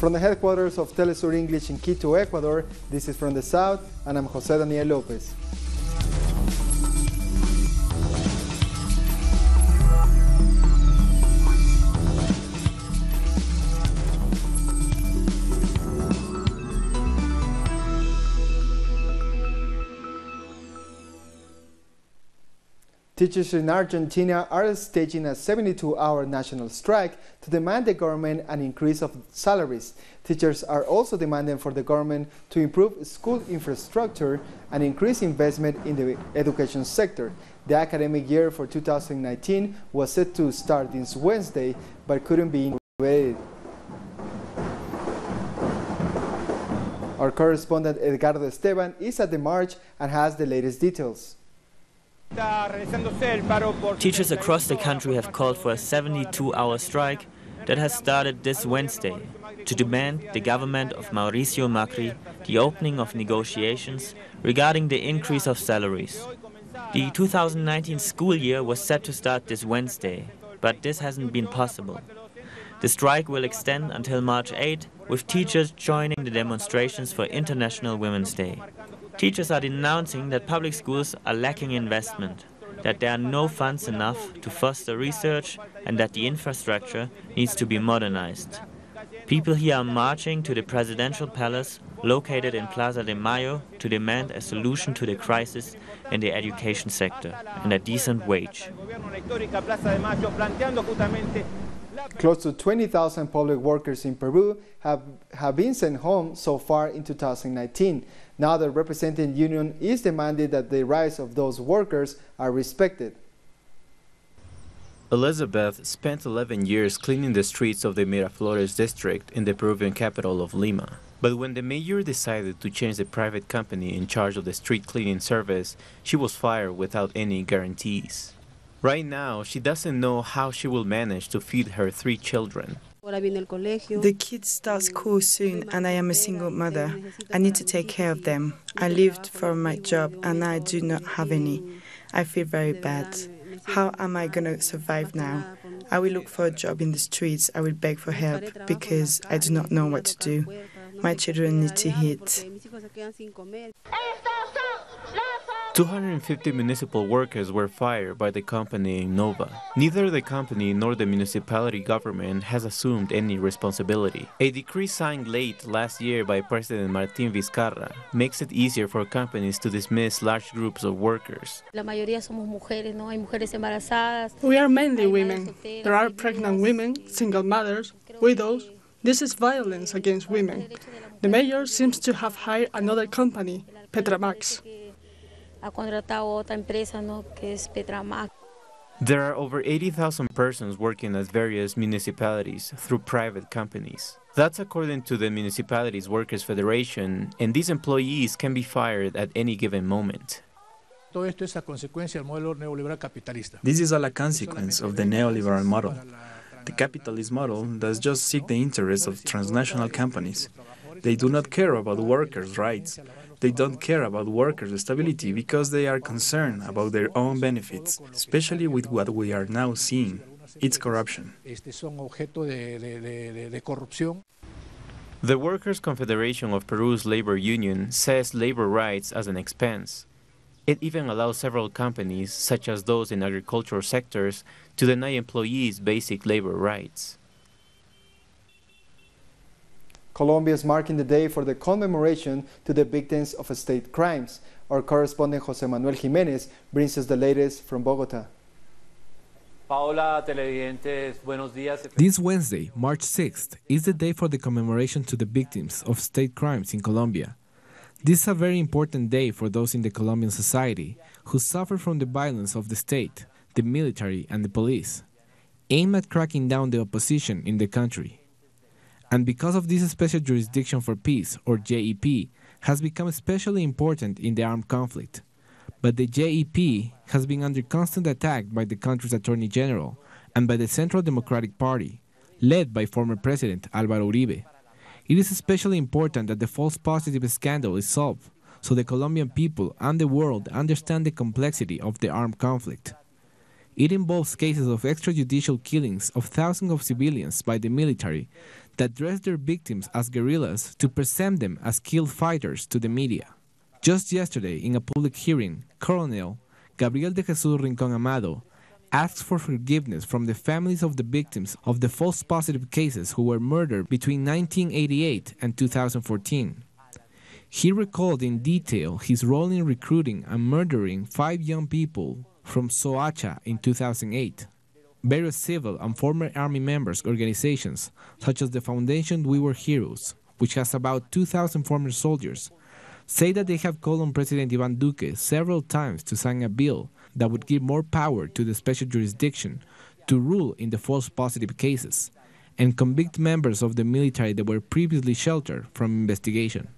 From the headquarters of Telesur English in Quito, Ecuador, this is From the South, and I'm Jose Daniel Lopez. Teachers in Argentina are staging a 72-hour national strike to demand the government an increase of salaries. Teachers are also demanding for the government to improve school infrastructure and increase investment in the education sector. The academic year for 2019 was set to start this Wednesday, but couldn't be inaugurated. Our correspondent Edgardo Esteban is at the march and has the latest details. Teachers across the country have called for a 72-hour strike that has started this Wednesday to demand the government of Mauricio Macri the opening of negotiations regarding the increase of salaries. The 2019 school year was set to start this Wednesday, but this hasn't been possible. The strike will extend until March 8, with teachers joining the demonstrations for International Women's Day. Teachers are denouncing that public schools are lacking investment, that there are no funds enough to foster research, and that the infrastructure needs to be modernized. People here are marching to the presidential palace located in Plaza de Mayo to demand a solution to the crisis in the education sector and a decent wage. Close to 20,000 public workers in Peru have been sent home so far in 2019. Now the representing union is demanding that the rights of those workers are respected. Elizabeth spent 11 years cleaning the streets of the Miraflores district in the Peruvian capital of Lima. But when the mayor decided to change the private company in charge of the street cleaning service, she was fired without any guarantees. Right now, she doesn't know how she will manage to feed her 3 children. The kids start school soon and I am a single mother. I need to take care of them. I lived for my job and I do not have any. I feel very bad. How am I going to survive now? I will look for a job in the streets. I will beg for help because I do not know what to do. My children need to eat. 250 municipal workers were fired by the company Nova. Neither the company nor the municipality government has assumed any responsibility. A decree signed late last year by President Martín Vizcarra makes it easier for companies to dismiss large groups of workers. We are mainly women. There are pregnant women, single mothers, widows. This is violence against women. The mayor seems to have hired another company, Petramax. There are over 80,000 persons working at various municipalities through private companies. That's according to the Municipalities Workers Federation, and these employees can be fired at any given moment. This is all a consequence of the neoliberal model. The capitalist model does just seek the interests of transnational companies. They do not care about workers' rights. They don't care about workers' stability because they are concerned about their own benefits, especially with what we are now seeing. It's corruption. The Workers' Confederation of Peru's labor union says labor rights as an expense. It even allows several companies, such as those in agricultural sectors, to deny employees basic labor rights. Colombia is marking the day for the commemoration to the victims of state crimes. Our correspondent Jose Manuel Jimenez brings us the latest from Bogota. This Wednesday, March 6th, is the day for the commemoration to the victims of state crimes in Colombia. This is a very important day for those in the Colombian society who suffer from the violence of the state, the military and the police, aimed at cracking down the opposition in the country. And because of this Special Jurisdiction for Peace, or JEP, has become especially important in the armed conflict. But the JEP has been under constant attack by the country's Attorney General and by the Central Democratic Party, led by former President Álvaro Uribe. It is especially important that the false positive scandal is solved, so the Colombian people and the world understand the complexity of the armed conflict. It involves cases of extrajudicial killings of thousands of civilians by the military that dress their victims as guerrillas to present them as skilled fighters to the media. Just yesterday, in a public hearing, Colonel Gabriel de Jesús Rincón Amado asked for forgiveness from the families of the victims of the false positive cases who were murdered between 1988 and 2014. He recalled in detail his role in recruiting and murdering 5 young people from Soacha in 2008. Various civil and former army members' organizations, such as the Foundation We Were Heroes, which has about 2,000 former soldiers, say that they have called on President Iván Duque several times to sign a bill that would give more power to the special jurisdiction to rule in the false positive cases and convict members of the military that were previously sheltered from investigation.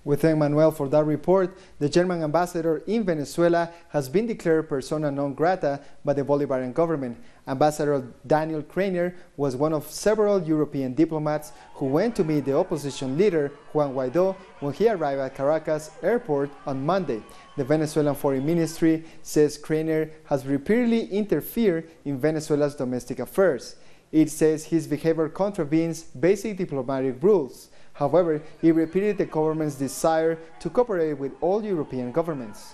We thank Manuel for that report. The German ambassador in Venezuela has been declared persona non grata by the Bolivarian government. Ambassador Daniel Krainer was one of several European diplomats who went to meet the opposition leader Juan Guaidó when he arrived at Caracas airport on Monday. The Venezuelan Foreign Ministry says Krainer has repeatedly interfered in Venezuela's domestic affairs. It says his behavior contravenes basic diplomatic rules. However, he repeated the government's desire to cooperate with all European governments.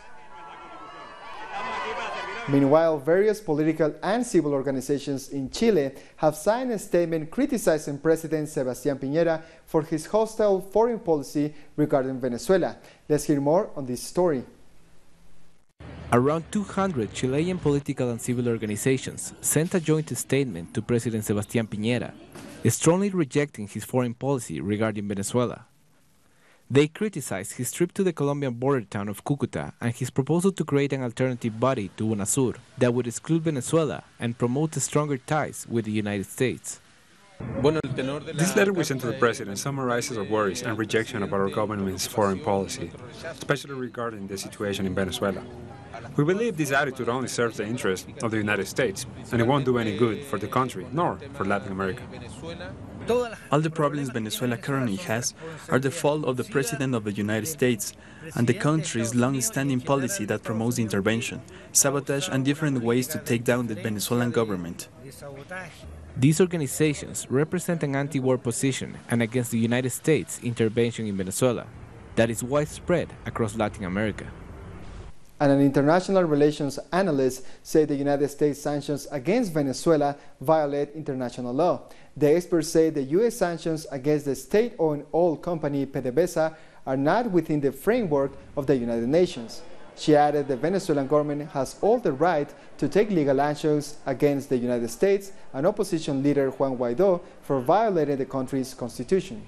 Meanwhile, various political and civil organizations in Chile have signed a statement criticizing President Sebastián Piñera for his hostile foreign policy regarding Venezuela. Let's hear more on this story. Around 200 Chilean political and civil organizations sent a joint statement to President Sebastián Piñera, strongly rejecting his foreign policy regarding Venezuela. They criticized his trip to the Colombian border town of Cúcuta and his proposal to create an alternative body to UNASUR that would exclude Venezuela and promote stronger ties with the United States. This letter we sent to the President summarizes our worries and rejection about our government's foreign policy, especially regarding the situation in Venezuela. We believe this attitude only serves the interests of the United States, and it won't do any good for the country, nor for Latin America. All the problems Venezuela currently has are the fault of the President of the United States and the country's long-standing policy that promotes intervention, sabotage, and different ways to take down the Venezuelan government. These organizations represent an anti-war position and against the United States intervention in Venezuela that is widespread across Latin America. And an international relations analyst said the United States sanctions against Venezuela violate international law. The experts say the U.S. sanctions against the state-owned oil company PDVSA are not within the framework of the United Nations. She added the Venezuelan government has all the right to take legal actions against the United States and opposition leader Juan Guaidó for violating the country's constitution.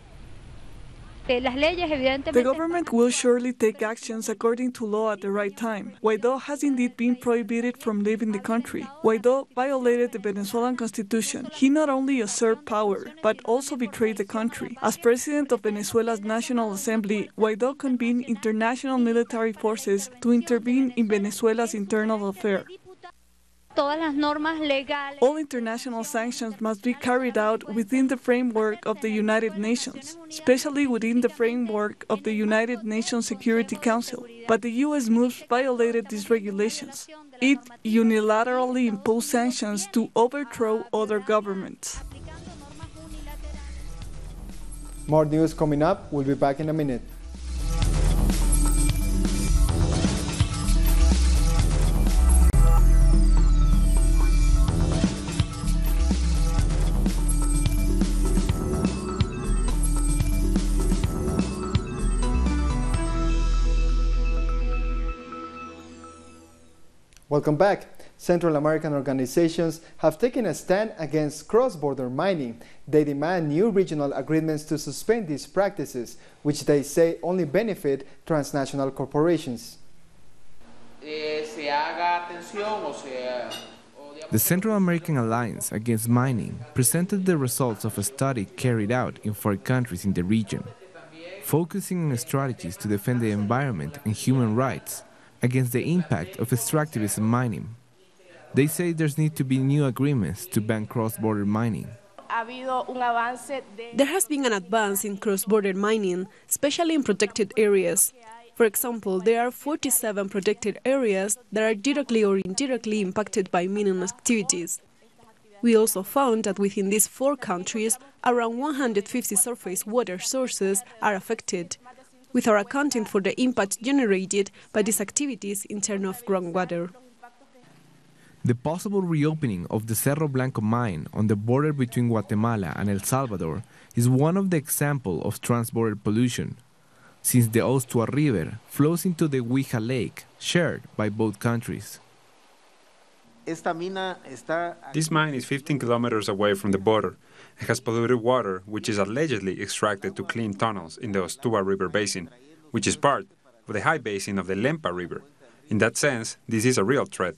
The government will surely take actions according to law at the right time. Guaidó has indeed been prohibited from leaving the country. Guaidó violated the Venezuelan constitution. He not only usurped power, but also betrayed the country. As president of Venezuela's National Assembly, Guaidó convened international military forces to intervene in Venezuela's internal affairs. All international sanctions must be carried out within the framework of the United Nations, especially within the framework of the United Nations Security Council. But the U.S. moves violated these regulations. It unilaterally imposed sanctions to overthrow other governments. More news coming up. We'll be back in a minute. Welcome back. Central American organizations have taken a stand against cross-border mining. They demand new regional agreements to suspend these practices, which they say only benefit transnational corporations. The Central American Alliance Against Mining presented the results of a study carried out in 4 countries in the region, focusing on strategies to defend the environment and human rights against the impact of extractivism mining. They say there's need to be new agreements to ban cross-border mining. There has been an advance in cross-border mining, especially in protected areas. For example, there are 47 protected areas that are directly or indirectly impacted by mining activities. We also found that within these 4 countries, around 150 surface water sources are affected, without accounting for the impact generated by these activities in terms of groundwater. The possible reopening of the Cerro Blanco mine on the border between Guatemala and El Salvador is one of the examples of transborder pollution, since the Ostua River flows into the Huija Lake, shared by both countries. This mine is 15 kilometers away from the border and has polluted water, which is allegedly extracted to clean tunnels in the Ostua River basin, which is part of the high basin of the Lempa River. In that sense, this is a real threat.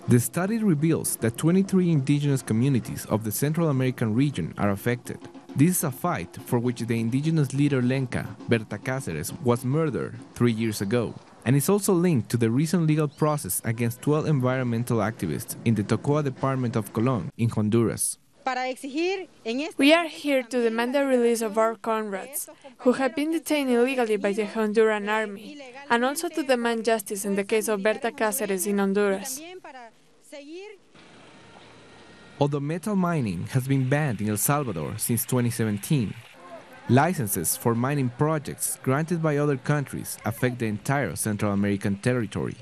The study reveals that 23 indigenous communities of the Central American region are affected. This is a fight for which the indigenous leader Lenca, Berta Cáceres, was murdered 3 years ago, and is also linked to the recent legal process against 12 environmental activists in the Tocoa department of Colón in Honduras. We are here to demand the release of our comrades, who have been detained illegally by the Honduran army, and also to demand justice in the case of Berta Cáceres in Honduras. Although metal mining has been banned in El Salvador since 2017, licenses for mining projects granted by other countries affect the entire Central American territory.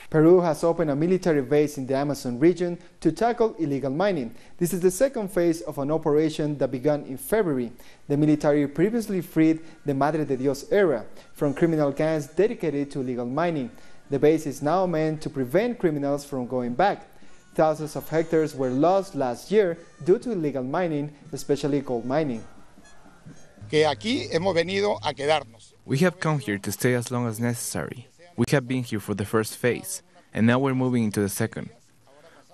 Peru has opened a military base in the Amazon region to tackle illegal mining. This is the second phase of an operation that began in February. The military previously freed the Madre de Dios area from criminal gangs dedicated to illegal mining. The base is now meant to prevent criminals from going back. Thousands of hectares were lost last year due to illegal mining, especially gold mining. We have come here to stay as long as necessary. We have been here for the first phase, and now we're moving into the second,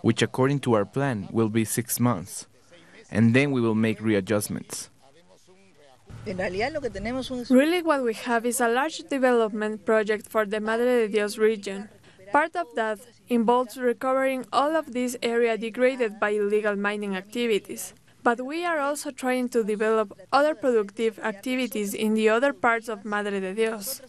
which according to our plan will be 6 months, and then we will make readjustments. Really what we have is a large development project for the Madre de Dios region. Part of that involves recovering all of this area degraded by illegal mining activities. But we are also trying to develop other productive activities in the other parts of Madre de Dios.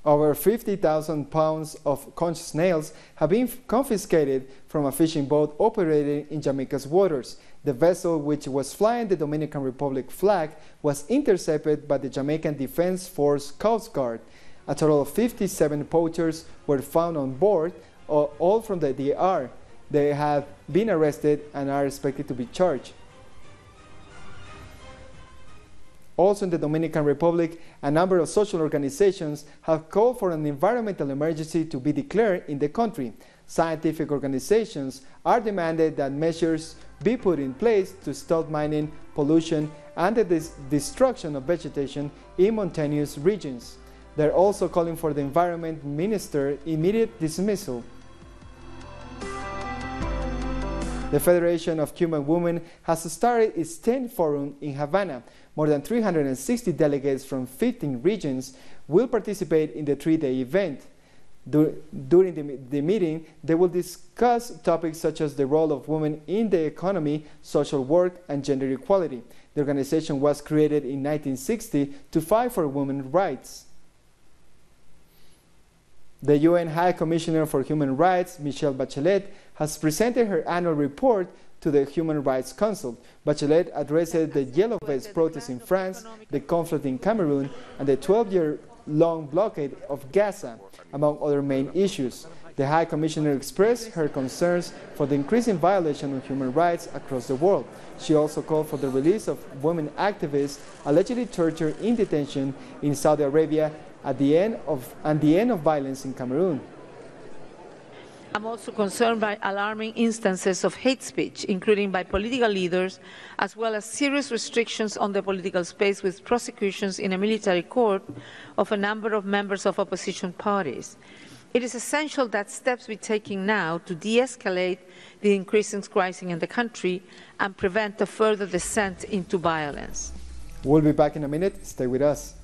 Over 50,000 pounds of conch snails have been confiscated from a fishing boat operating in Jamaica's waters. The vessel, which was flying the Dominican Republic flag, was intercepted by the Jamaican Defense Force Coast Guard. A total of 57 poachers were found on board, all from the DR. They have been arrested and are expected to be charged. Also in the Dominican Republic, a number of social organizations have called for an environmental emergency to be declared in the country. Scientific organizations are demanded that measures be put in place to stop mining, pollution, and the destruction of vegetation in mountainous regions. They're also calling for the Environment Minister's immediate dismissal. The Federation of Cuban Women has started its 10th forum in Havana. More than 360 delegates from 15 regions will participate in the 3-day event. During the meeting, they will discuss topics such as the role of women in the economy, social work, and gender equality. The organization was created in 1960 to fight for women's rights. The UN High Commissioner for Human Rights, Michelle Bachelet, has presented her annual report to the Human Rights Council. Bachelet addressed the Yellow Vest protests in France, the conflict in Cameroon, and the 12-year-long blockade of Gaza, among other main issues. The High Commissioner expressed her concerns for the increasing violation of human rights across the world. She also called for the release of women activists allegedly tortured in detention in Saudi Arabia and the end of violence in Cameroon. I'm also concerned by alarming instances of hate speech, including by political leaders, as well as serious restrictions on the political space with prosecutions in a military court of a number of members of opposition parties. It is essential that steps be taken now to de-escalate the increasing crisis in the country and prevent a further descent into violence. We'll be back in a minute. Stay with us.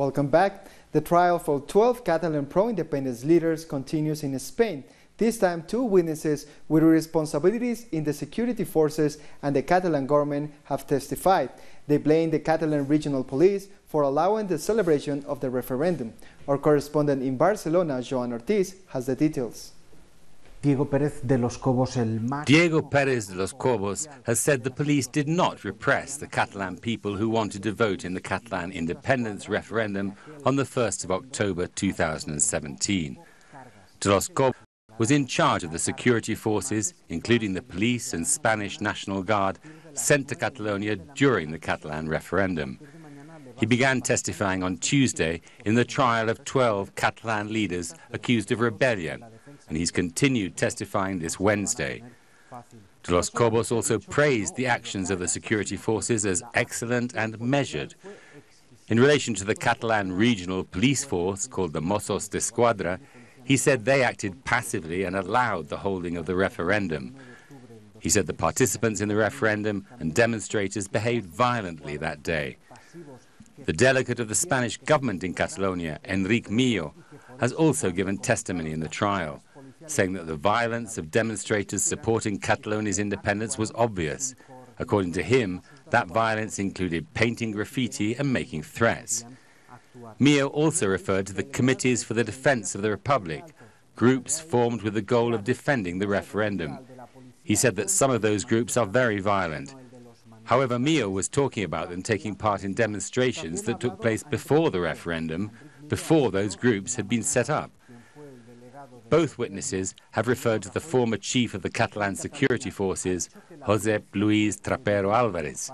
Welcome back. The trial for 12 Catalan pro-independence leaders continues in Spain. This time, 2 witnesses with responsibilities in the security forces and the Catalan government have testified. They blame the Catalan regional police for allowing the celebration of the referendum. Our correspondent in Barcelona, Joan Ortiz, has the details. Diego Pérez de los Cobos has said the police did not repress the Catalan people who wanted to vote in the Catalan independence referendum on the 1st of October 2017. De los Cobos was in charge of the security forces, including the police and Spanish National Guard, sent to Catalonia during the Catalan referendum. He began testifying on Tuesday in the trial of 12 Catalan leaders accused of rebellion, and he's continued testifying this Wednesday. De los Cobos also praised the actions of the security forces as excellent and measured. In relation to the Catalan regional police force, called the Mossos d'Esquadra, he said they acted passively and allowed the holding of the referendum. He said the participants in the referendum and demonstrators behaved violently that day. The delegate of the Spanish government in Catalonia, Enrique Millo, has also given testimony in the trial, saying that the violence of demonstrators supporting Catalonia's independence was obvious. According to him, that violence included painting graffiti and making threats. Millo also referred to the Committees for the Defense of the Republic, groups formed with the goal of defending the referendum. He said that some of those groups are very violent. However, Millo was talking about them taking part in demonstrations that took place before the referendum, before those groups had been set up. Both witnesses have referred to the former chief of the Catalan security forces, Josep Luis Trapero Álvarez.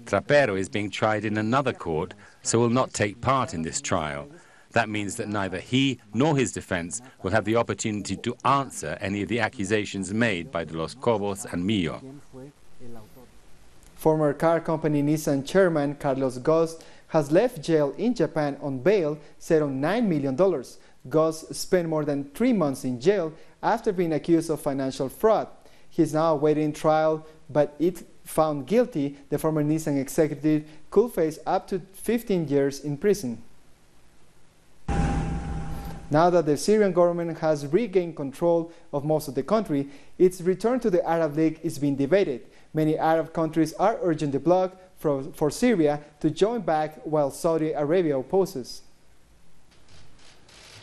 Trapero is being tried in another court, so will not take part in this trial. That means that neither he nor his defense will have the opportunity to answer any of the accusations made by De los Cobos and Millo. Former car company Nissan chairman Carlos Ghosn has left jail in Japan on bail set on $9 million. Ghosn spent more than 3 months in jail after being accused of financial fraud. He is now awaiting trial, but if found guilty, the former Nissan executive could face up to 15 years in prison. Now that the Syrian government has regained control of most of the country, its return to the Arab League is being debated. Many Arab countries are urging the bloc for Syria to join back, while Saudi Arabia opposes.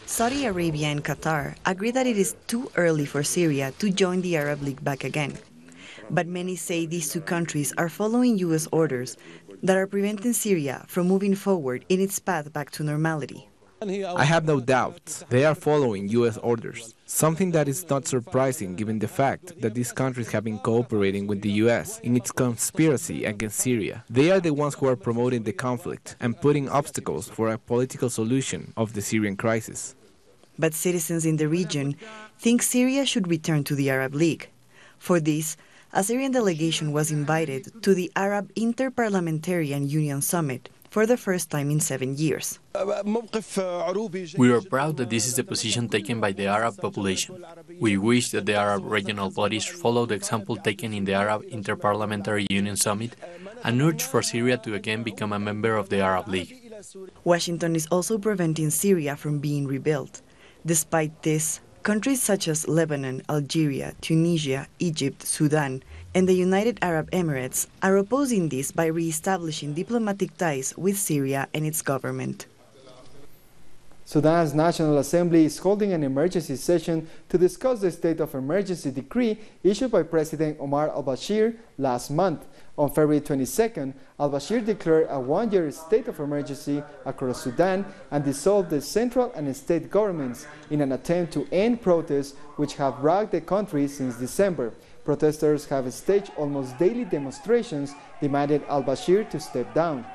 Saudi Arabia and Qatar agree that it is too early for Syria to join the Arab League back again. But many say these 2 countries are following U.S. orders that are preventing Syria from moving forward in its path back to normality. I have no doubt they are following U.S. orders, something that is not surprising given the fact that these countries have been cooperating with the U.S. in its conspiracy against Syria. They are the ones who are promoting the conflict and putting obstacles for a political solution of the Syrian crisis. But citizens in the region think Syria should return to the Arab League. For this, a Syrian delegation was invited to the Arab Interparliamentarian Union Summit for the first time in 7 years. We are proud that this is the position taken by the Arab population. We wish that the Arab regional bodies follow the example taken in the Arab Interparliamentary Union Summit and urge for Syria to again become a member of the Arab League. Washington is also preventing Syria from being rebuilt. Despite this, countries such as Lebanon, Algeria, Tunisia, Egypt, Sudan, and the United Arab Emirates are opposing this by re-establishing diplomatic ties with Syria and its government. Sudan's National Assembly is holding an emergency session to discuss the state of emergency decree issued by President Omar al-Bashir last month. On February 22nd, al-Bashir declared a 1-year state of emergency across Sudan and dissolved the central and state governments in an attempt to end protests which have rocked the country since December. Protesters have staged almost daily demonstrations demanding al-Bashir to step down.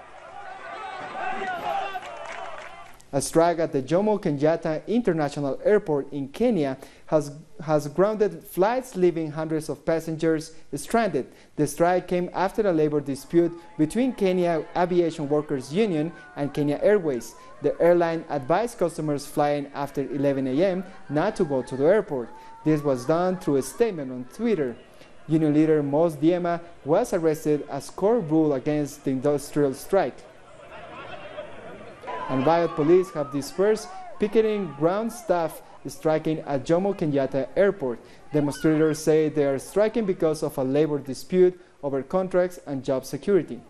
A strike at the Jomo Kenyatta International Airport in Kenya has grounded flights, leaving hundreds of passengers stranded. The strike came after a labor dispute between Kenya Aviation Workers Union and Kenya Airways. The airline advised customers flying after 11 a.m. not to go to the airport. This was done through a statement on Twitter. Union leader Mos Diema was arrested as court ruled against the industrial strike. and riot police have dispersed picketing ground staff striking at Jomo Kenyatta Airport. Demonstrators say they are striking because of a labor dispute over contracts and job security.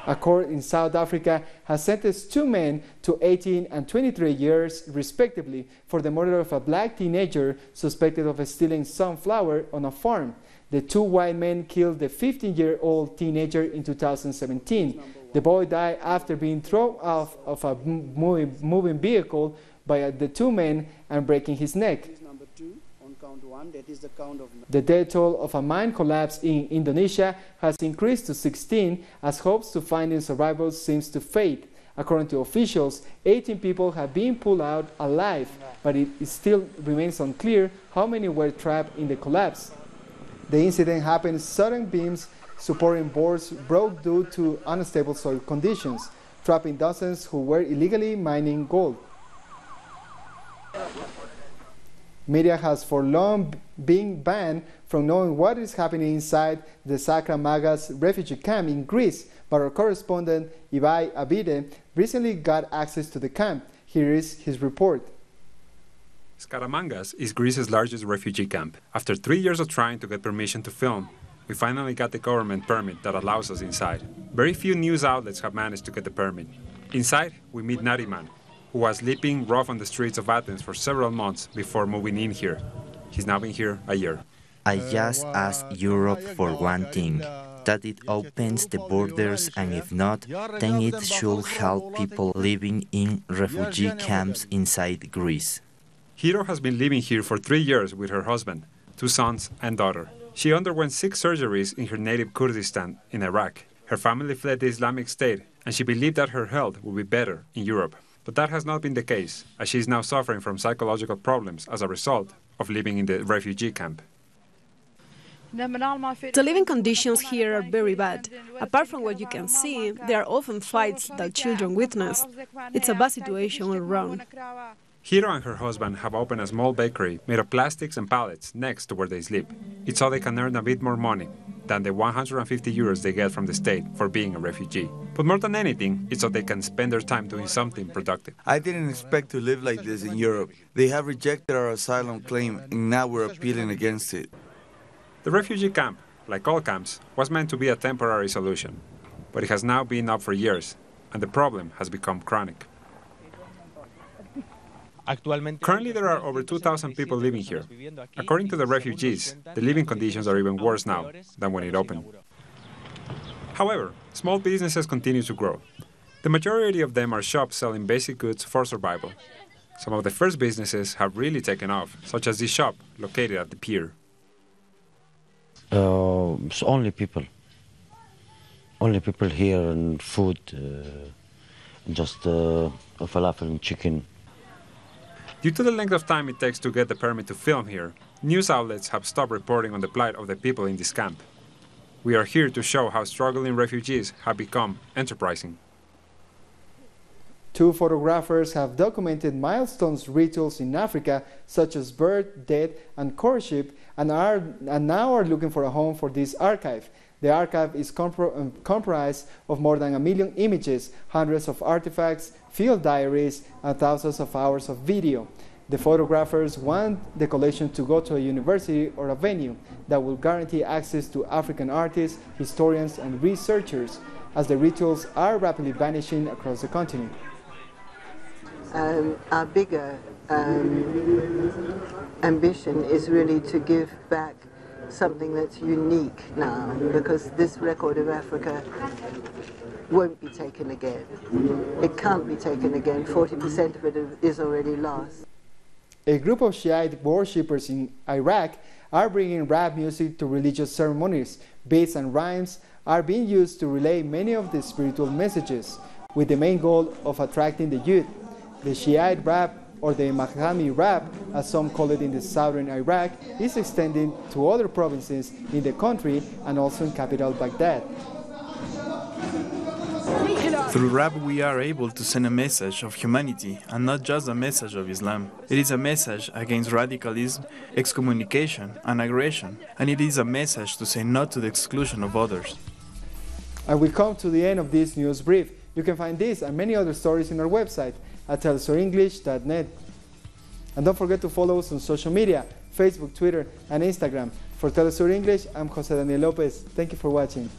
A court in South Africa has sentenced 2 men to 18 and 23 years, respectively, for the murder of a black teenager suspected of stealing sunflower on a farm. The 2 white men killed the 15-year-old teenager in 2017. The boy died after being thrown off of a moving vehicle by the 2 men and breaking his neck. The death toll of a mine collapse in Indonesia has increased to 16 as hopes to finding survivors seems to fade. According to officials, 18 people have been pulled out alive, but it still remains unclear how many were trapped in the collapse. The incident happened sudden beams supporting boards broke due to unstable soil conditions, trapping dozens who were illegally mining gold. Media has for long been banned from knowing what is happening inside the Sakramagas refugee camp in Greece, but our correspondent Ibai Abide recently got access to the camp. Here is his report. Skaramangas is Greece's largest refugee camp. After 3 years of trying to get permission to film, we finally got the government permit that allows us inside. Very few news outlets have managed to get the permit. Inside, we meet Nariman, who was sleeping rough on the streets of Athens for several months before moving in here. He's now been here a year. I just ask Europe for one thing, that it opens the borders, and if not, then it should help people living in refugee camps inside Greece. Hiro has been living here for 3 years with her husband, 2 sons and daughter. She underwent 6 surgeries in her native Kurdistan in Iraq. Her family fled the Islamic State, and she believed that her health would be better in Europe. But that has not been the case, as she is now suffering from psychological problems as a result of living in the refugee camp. The living conditions here are very bad. Apart from what you can see, there are often fights that children witness. It's a bad situation all around. Hiro and her husband have opened a small bakery made of plastics and pallets next to where they sleep. It's so they can earn a bit more money than the 150 euros they get from the state for being a refugee. But more than anything, it's so they can spend their time doing something productive. I didn't expect to live like this in Europe. They have rejected our asylum claim, and now we're appealing against it. The refugee camp, like all camps, was meant to be a temporary solution. But it has now been up for years, and the problem has become chronic. Currently, there are over 2,000 people living here. According to the refugees, the living conditions are even worse now than when it opened. However, small businesses continue to grow. The majority of them are shops selling basic goods for survival. Some of the first businesses have really taken off, such as this shop located at the pier. It's only people here, and food, just falafel and chicken. Due to the length of time it takes to get the permit to film here, news outlets have stopped reporting on the plight of the people in this camp. We are here to show how struggling refugees have become enterprising. 2 photographers have documented milestones rituals in Africa, such as birth, death, and courtship, and now are looking for a home for this archive. The archive is comprised of more than 1 million images, hundreds of artifacts, field diaries, and thousands of hours of video. The photographers want the collection to go to a university or a venue that will guarantee access to African artists, historians, and researchers, as the rituals are rapidly vanishing across the continent. Our bigger ambition is really to give back something that's unique now, because this record of Africa won't be taken again. It can't be taken again. 40% of it is already lost. A group of Shiite worshippers in Iraq are bringing rap music to religious ceremonies. Beats and rhymes are being used to relay many of the spiritual messages, with the main goal of attracting the youth. The Shiite rap, or the Mahami rap, as some call it in the southern Iraq, is extending to other provinces in the country and also in capital Baghdad. Through rap, we are able to send a message of humanity, and not just a message of Islam. It is a message against radicalism, excommunication, and aggression, and it is a message to say no to the exclusion of others. And we come to the end of this news brief. You can find this and many other stories in our website at telesurenglish.net. And don't forget to follow us on social media, Facebook, Twitter, and Instagram. For Telesur English, I'm Jose Daniel Lopez. Thank you for watching.